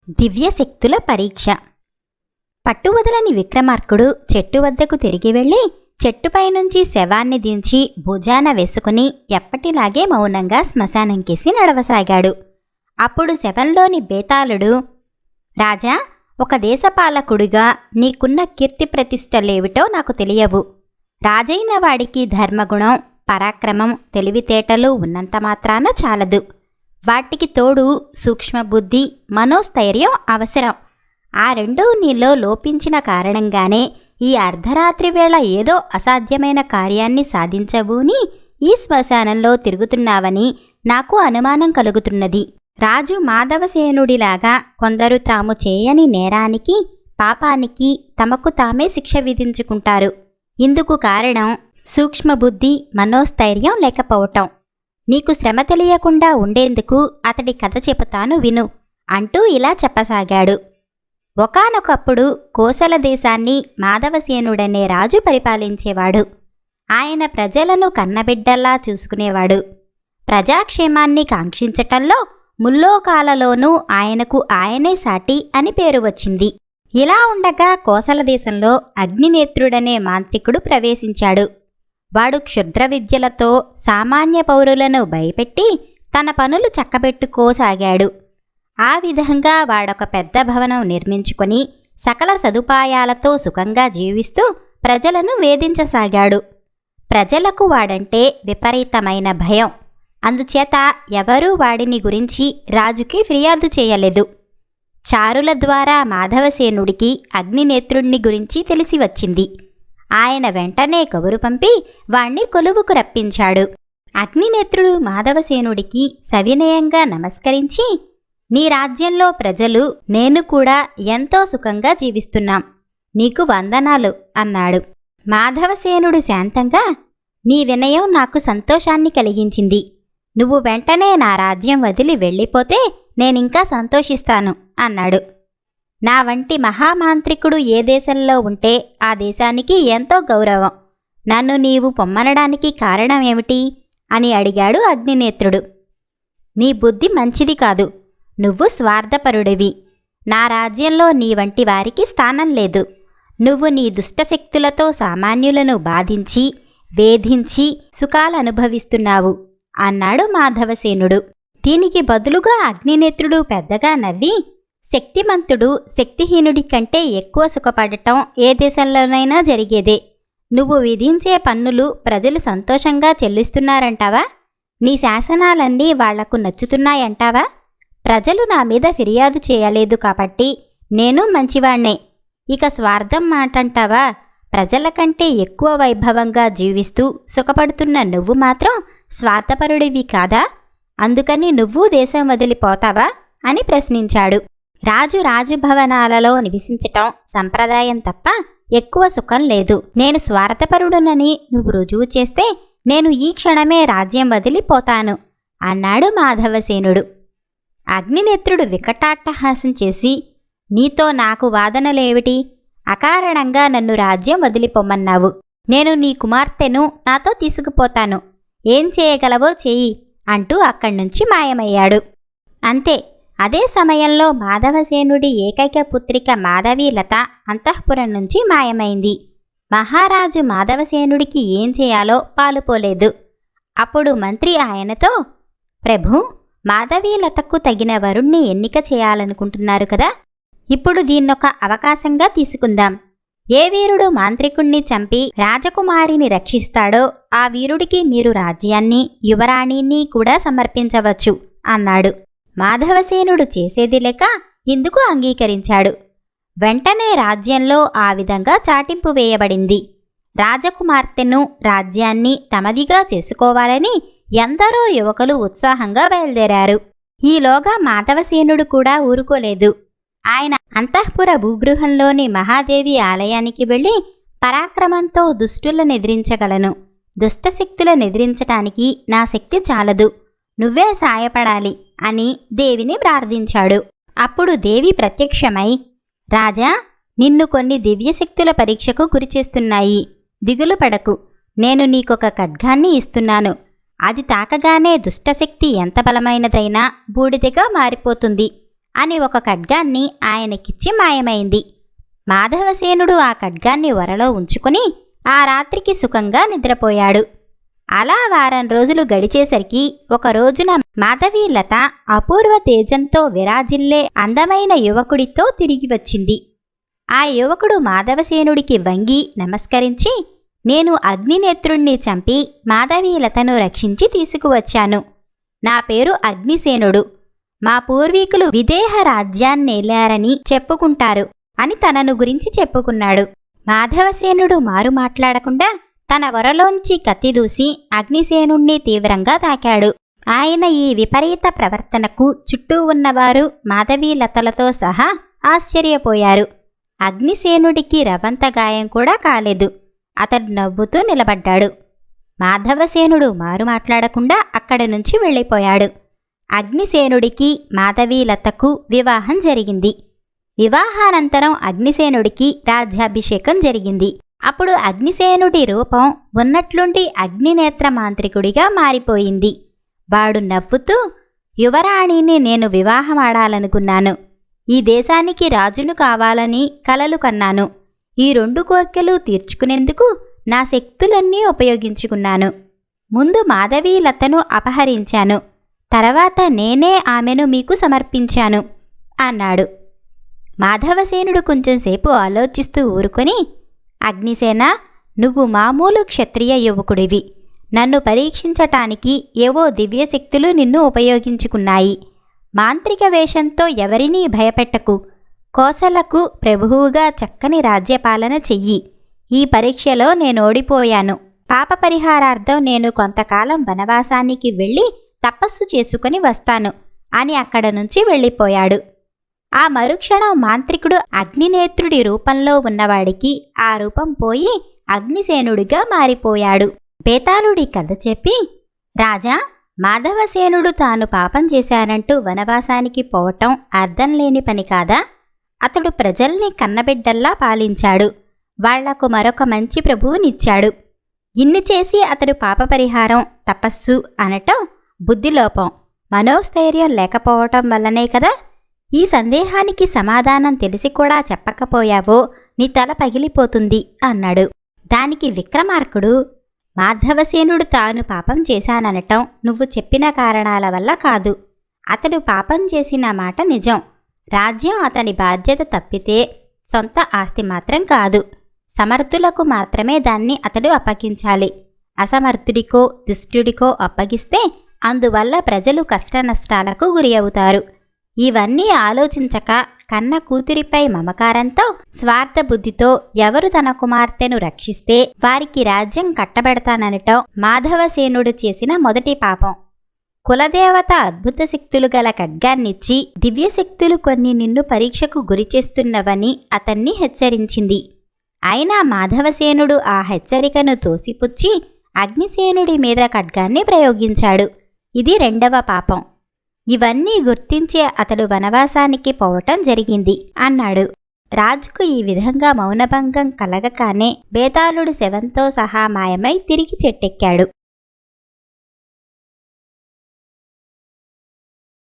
దివ్యశక్తుల పరీక్ష. పట్టువదలని విక్రమార్కుడు చెట్టు వద్దకు తిరిగి వెళ్ళి చెట్టుపైనుంచి శవాన్ని దించి భుజాన వేసుకుని ఎప్పటిలాగే మౌనంగా శ్మశానంకేసి నడవసాగాడు. అప్పుడు శవంలోని బేతాళుడు, రాజా, ఒక దేశపాలకుడిగా నీకున్న కీర్తి ప్రతిష్టలేవిటో నాకు తెలియవు. రాజైన వాడికి ధర్మగుణం, పరాక్రమం, తెలివితేటలు ఉన్నంత మాత్రాన చాలదు. వాటికి తోడు సూక్ష్మబుద్ధి, మనోస్థైర్యం అవసరం. ఆ రెండూ నీలో లోపించిన కారణంగానే ఈ అర్ధరాత్రి వేళ ఏదో అసాధ్యమైన కార్యాన్ని సాధించబూని ఈ శ్మశానంలో తిరుగుతున్నావని నాకు అనుమానం కలుగుతున్నది. రాజు మాధవసేనుడిలాగా కొందరు తాము చేయని నేరానికి, పాపానికి తమకు తామే శిక్ష విధించుకుంటారు. ఇందుకు కారణం సూక్ష్మబుద్ధి, మనోస్థైర్యం లేకపోవటం. నీకు శ్రమ తెలియకుండా ఉండేందుకు అతడి కథ చెబుతాను విను అంటూ ఇలా చెప్పసాగాడు. ఒకానొకప్పుడు కోసల దేశాన్ని మాధవసేనుడనే రాజు పరిపాలించేవాడు. ఆయన ప్రజలను కన్నబిడ్డల్లా చూసుకునేవాడు. ప్రజాక్షేమాన్ని కాంక్షించటంలో ముల్లోకాలలోనూ ఆయనకు ఆయనే సాటి అని పేరు వచ్చింది. ఇలా ఉండగా కోసల దేశంలో అగ్నినేత్రుడనే మాంత్రికుడు ప్రవేశించాడు. వాడు క్షుద్ర విద్యలతో సామాన్య పౌరులను భయపెట్టి తన పనులు చక్కబెట్టుకోసాగాడు. ఆ విధంగా వాడొక పెద్ద భవనం నిర్మించుకొని సకల సదుపాయాలతో సుఖంగా జీవిస్తూ ప్రజలను వేధించసాగాడు. ప్రజలకు వాడంటే విపరీతమైన భయం. అందుచేత ఎవరూ వాడిని గురించి రాజుకి ఫిర్యాదు చేయలేదు. చారుల ద్వారా మాధవసేనుడికి అగ్నినేత్రుణ్ణి గురించి తెలిసి వచ్చింది. ఆయన వెంటనే కబురు పంపి వాణ్ణి కొలువుకు రప్పించాడు. అగ్నినేత్రుడు మాధవసేనుడికి సవినయంగా నమస్కరించి, నీ రాజ్యంలో ప్రజలు, నేను కూడా ఎంతో సుఖంగా జీవిస్తున్నాం. నీకు వందనాలు అన్నాడు. మాధవసేనుడు శాంతంగా, నీ వినయం నాకు సంతోషాన్ని కలిగించింది. నువ్వు వెంటనే నా రాజ్యం వదిలి వెళ్ళిపోతే నేనింకా సంతోషిస్తాను అన్నాడు. నా వంటి మహామాంత్రికుడు ఏ దేశంలో ఉంటే ఆ దేశానికి ఎంతో గౌరవం. నన్ను నీవు పొమ్మనడానికి కారణమేమిటి అని అడిగాడు అగ్నినేత్రుడు. నీ బుద్ధి మంచిది కాదు. నువ్వు స్వార్థపరుడివి. నా రాజ్యంలో నీ వంటి వారికి స్థానం లేదు. నువ్వు నీ దుష్టశక్తులతో సామాన్యులను బాధించి, వేధించి సుఖాలనుభవిస్తున్నావు అన్నాడు మాధవసేనుడు. దీనికి బదులుగా అగ్నినేత్రుడు పెద్దగా నవ్వి, శక్తిమంతుడు శక్తిహీనుడి కంటే ఎక్కువ సుఖపడటం ఏ దేశంలోనైనా జరిగేదే. నువ్వు విధించే పన్నులు ప్రజలు సంతోషంగా చెల్లిస్తున్నారంటావా? నీ శాసనాలన్నీ వాళ్లకు నచ్చుతున్నాయంటావా? ప్రజలు నా మీద ఫిర్యాదు చేయలేదు కాబట్టి నేను మంచివాణ్ణే. ఇక స్వార్థం మాటంటావా? ప్రజల కంటే ఎక్కువ వైభవంగా జీవిస్తూ సుఖపడుతున్న నువ్వు మాత్రం స్వార్థపరుడివి కాదా? అందుకని నువ్వు దేశం వదిలిపోతావా అని ప్రశ్నించాడు. రాజభవనాలలో నివసించటం సంప్రదాయం తప్ప ఎక్కువ సుఖం లేదు. నేను స్వార్థపరుడునని నువ్వు రుజువు చేస్తే నేను ఈ క్షణమే రాజ్యం వదిలిపోతాను అన్నాడు మాధవసేనుడు. అగ్నినేత్రుడు వికటాట్టహాసం చేసి, నీతో నాకు వాదనలేవిటి? అకారణంగా నన్ను రాజ్యం వదిలిపోమన్నావు. నేను నీ కుమార్తెను నాతో తీసుకుపోతాను. ఏం చేయగలవో చెయ్యి అంటూ అక్కడ్నుంచి మాయమయ్యాడు. అంతే. అదే సమయంలో మాధవసేనుడి ఏకైక పుత్రిక మాధవీలత అంతఃపురం నుంచి మాయమైంది. మహారాజు మాధవసేనుడికి ఏం చేయాలో పాలుపోలేదు. అప్పుడు మంత్రి ఆయనతో, ప్రభూ, మాధవీలతకు తగిన వరుణ్ణి ఎన్నిక చేయాలనుకుంటున్నారు కదా, ఇప్పుడు దీన్నొక అవకాశంగా తీసుకుందాం. ఏ వీరుడు మాంత్రికుణ్ణి చంపి రాజకుమారిని రక్షిస్తాడో ఆ వీరుడికి మీరు రాజ్యాన్ని, యువరాణిని కూడా సమర్పించవచ్చు అన్నాడు. మాధవసేనుడు చేసేది లేక ఇందుకు అంగీకరించాడు. వెంటనే రాజ్యంలో ఆ విధంగా చాటింపు వేయబడింది. రాజకుమార్తెను, రాజ్యాన్ని తమదిగా చేసుకోవాలని ఎందరో యువకులు ఉత్సాహంగా బయలుదేరారు. ఈలోగా మాధవసేనుడు కూడా ఊరుకోలేదు. ఆయన అంతఃపుర భూగృహంలోని మహాదేవి ఆలయానికి వెళ్ళి, పరాక్రమంతో దుష్టులనెదిరించగలను. దుష్టశక్తులనెదిరించటానికి నా శక్తి చాలదు. నువ్వే సాయపడాలి అని దేవిని ప్రార్థించాడు. అప్పుడు దేవి ప్రత్యక్షమై, రాజా, నిన్ను కొన్ని దివ్యశక్తుల పరీక్షకు గురిచేస్తున్నాయి. దిగులు పడకు. నేను నీకొక ఖడ్గాన్ని ఇస్తున్నాను. అది తాకగానే దుష్టశక్తి ఎంత బలమైనదైనా బూడిదగా మారిపోతుంది. అని ఒక ఖడ్గాన్ని ఆయనకిచ్చి మాయమైంది. మాధవసేనుడు ఆ ఖడ్గాన్ని వరలో ఉంచుకుని ఆ రాత్రికి సుఖంగా నిద్రపోయాడు. అలా వారం రోజులు గడిచేసరికి ఒక రోజున మాధవీలత అపూర్వ తేజంతో విరాజిల్లే అందమైన యువకుడితో తిరిగి వచ్చింది. ఆ యువకుడు మాధవసేనుడికి వంగి నమస్కరించి, నేను అగ్నినేత్రుణ్ణి చంపి మాధవీలతను రక్షించి తీసుకువచ్చాను. నా పేరు అగ్నిసేనుడు. మా పూర్వీకులు విదేహ రాజ్యాన్నేలారని చెప్పుకుంటారు అని తనను గురించి చెప్పుకున్నాడు. మాధవసేనుడు మారు మాట్లాడకుండా తన వరలోంచి కత్తి దూసి అగ్నిసేనుణ్ణి తీవ్రంగా తాకాడు. ఆయన ఈ విపరీత ప్రవర్తనకు చుట్టూ ఉన్నవారు మాధవీలతలతో సహా ఆశ్చర్యపోయారు. అగ్నిసేనుడికి రవంత గాయం కూడా కాలేదు. అతడు నవ్వుతూ నిలబడ్డాడు. మాధవసేనుడు మారు మాట్లాడకుండా అక్కడి నుంచి వెళ్ళిపోయాడు. అగ్నిసేనుడికి మాధవీలతకు వివాహం జరిగింది. వివాహానంతరం అగ్నిసేనుడికి రాజ్యాభిషేకం జరిగింది. అప్పుడు అగ్నిసేనుడి రూపం ఉన్నట్లుండి అగ్నినేత్ర మాంత్రికుడిగా మారిపోయింది. వాడు నవ్వుతూ, యువరాణిని నేను వివాహమాడాలనుకున్నాను. ఈ దేశానికి రాజును కావాలని కలలు కన్నాను. ఈ 2 కోర్కెలు తీర్చుకునేందుకు నా శక్తులన్నీ ఉపయోగించుకున్నాను. ముందు మాధవీలతను అపహరించాను. తర్వాత నేనే ఆమెను మీకు సమర్పించాను అన్నాడు. మాధవసేనుడు కొంచెంసేపు ఆలోచిస్తూ ఊరుకొని, అగ్నిసేన, నువ్వు మామూలు క్షత్రియ యువకుడివి. నన్ను పరీక్షించటానికి ఏవో దివ్యశక్తులు నిన్ను ఉపయోగించుకున్నాయి. మాంత్రిక వేషంతో ఎవరినీ భయపెట్టకు. కోసలకు ప్రభువుగా చక్కని రాజ్యపాలన చెయ్యి. ఈ పరీక్షలో నేనోడిపోయాను. పాప పరిహారార్థం నేను కొంతకాలం వనవాసానికి వెళ్ళి తపస్సు చేసుకుని వస్తాను అని అక్కడ నుంచి వెళ్ళిపోయాడు. ఆ మరుక్షణం మాంత్రికుడు అగ్నినేత్రుడి రూపంలో ఉన్నవాడికి ఆ రూపం పోయి అగ్నిసేనుడిగా మారిపోయాడు. బేతాళుడి కథ చెప్పి, రాజా, మాధవసేనుడు తాను పాపం చేశానంటూ వనవాసానికి పోవటం అర్థం లేని పని కాదా? అతడు ప్రజల్ని కన్నబిడ్డల్లా పాలించాడు. వాళ్లకు మరొక మంచి ప్రభువునిచ్చాడు. ఇన్ని చేసి అతడు పాపపరిహారం, తపస్సు అనటం బుద్ధిలోపం, మనోస్థైర్యం లేకపోవటం వల్లనే కదా? ఈ సందేహానికి సమాధానం తెలిసి కూడా చెప్పకపోయావో నీ తల పగిలిపోతుంది అన్నాడు. దానికి విక్రమార్కుడు, మాధవసేనుడు తాను పాపం చేశాననటం నువ్వు చెప్పిన కారణాల వల్ల కాదు. అతడు పాపం చేసిన మాట నిజం. రాజ్యం అతని బాధ్యత తప్పితే సొంత ఆస్తి మాత్రం కాదు. సమర్థులకు మాత్రమే దాన్ని అతడు అప్పగించాలి. అసమర్థుడికో దుష్టుడికో అప్పగిస్తే అందువల్ల ప్రజలు కష్టనష్టాలకు గురి అవుతారు. ఇవన్నీ ఆలోచించక కన్న కూతురిపై మమకారంతో, స్వార్థబుద్ధితో ఎవరు తన కుమార్తెను రక్షిస్తే వారికి రాజ్యం కట్టబెడతాననటం మాధవసేనుడు చేసిన మొదటి పాపం. కులదేవత అద్భుత శక్తులు గల ఖడ్గాన్నిచ్చి దివ్యశక్తులు కొన్ని నిన్ను పరీక్షకు గురిచేస్తున్నవని అతన్ని హెచ్చరించింది. అయినా మాధవసేనుడు ఆ హెచ్చరికను తోసిపుచ్చి అగ్నిసేనుడి మీద ఖడ్గాన్ని ప్రయోగించాడు. ఇది 2వ పాపం. ఇవన్నీ గుర్తించే అతడు వనవాసానికి పోవటం జరిగింది అన్నాడు. రాజుకు ఈ విధంగా మౌనభంగం కలగగానే బేతాళుడు శవంతో సహా మాయమై తిరిగి చెట్టెక్కాడు.